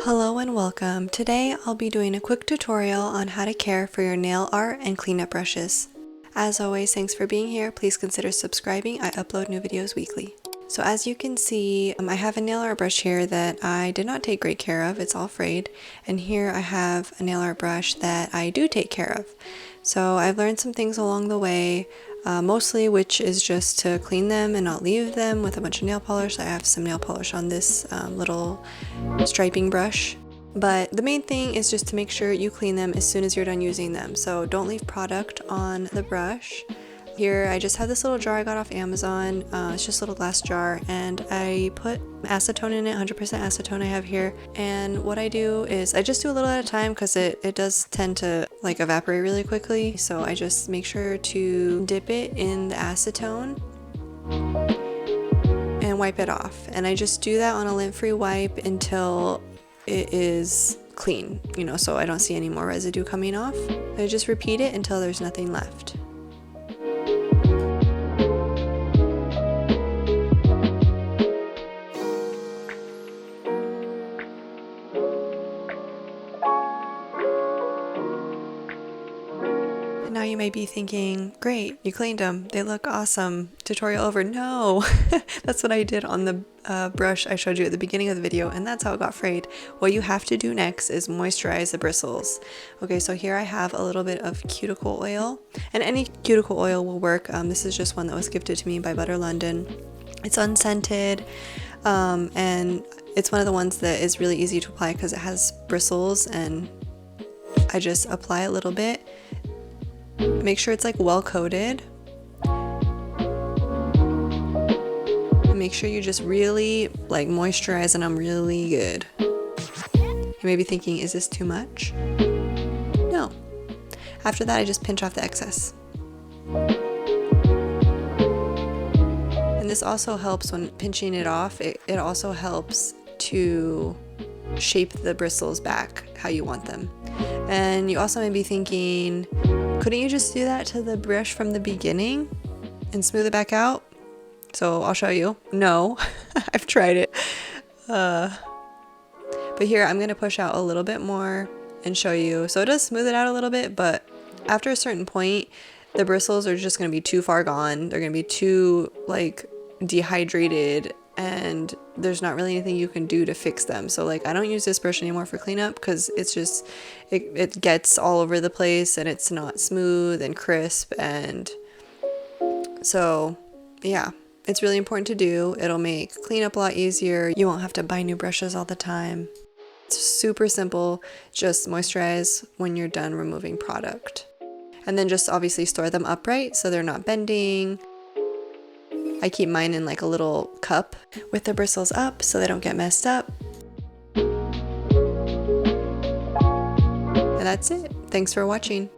Hello and welcome. Today I'll be doing a quick tutorial on how to care for your nail art and cleanup brushes. As always, thanks for being here. Please consider subscribing. I upload new videos weekly. So as you can see, I have a nail art brush here that I did not take great care of. It's all frayed. And here I have a nail art brush that I do take care of. So I've learned some things along the way, mostly which is just to clean them and not leave them with a bunch of nail polish. I have some nail polish on this little striping brush. But the main thing is just to make sure you clean them as soon as you're done using them. So don't leave product on the brush. Here I just have this little jar I got off Amazon. It's just a little glass jar, and I put acetone in it, 100% acetone I have here. And what I do is I just do a little at a time because it does tend to like evaporate really quickly. So I just make sure to dip it in the acetone and wipe it off. And I just do that on a lint-free wipe until it is clean, so I don't see any more residue coming off. I just repeat it until there's nothing left. Now you may be thinking, great, you cleaned them, they look awesome, tutorial over. No, that's what I did on the brush I showed you at the beginning of the video, and that's how it got frayed. What you have to do next is moisturize the bristles. Okay, so here I have a little bit of cuticle oil, and any cuticle oil will work. This is just one that was gifted to me by Butter London. It's unscented, and it's one of the ones that is really easy to apply because it has bristles, and I just apply a little bit. Make sure it's like well coated. Make sure you just really like moisturize them really good. You may be thinking, is this too much? No. After that, I just pinch off the excess. And this also helps when pinching it off. It also helps to shape the bristles back how you want them. And you also may be thinking, couldn't you just do that to the brush from the beginning and smooth it back out? So I'll show you. No, I've tried it. But here I'm going to push out a little bit more and show you. So it does smooth it out a little bit, but after a certain point, the bristles are just going to be too far gone. They're going to be too like dehydrated, and there's not really anything you can do to fix them. So like I don't use this brush anymore for cleanup because it's just it gets all over the place and it's not smooth and crisp. And so yeah, it's really important to do. It'll make cleanup a lot easier. You won't have to buy new brushes all the time. It's super simple. Just moisturize when you're done removing product, and then just obviously store them upright so they're not bending. I keep mine in like a little cup with the bristles up so they don't get messed up. And that's it. Thanks for watching.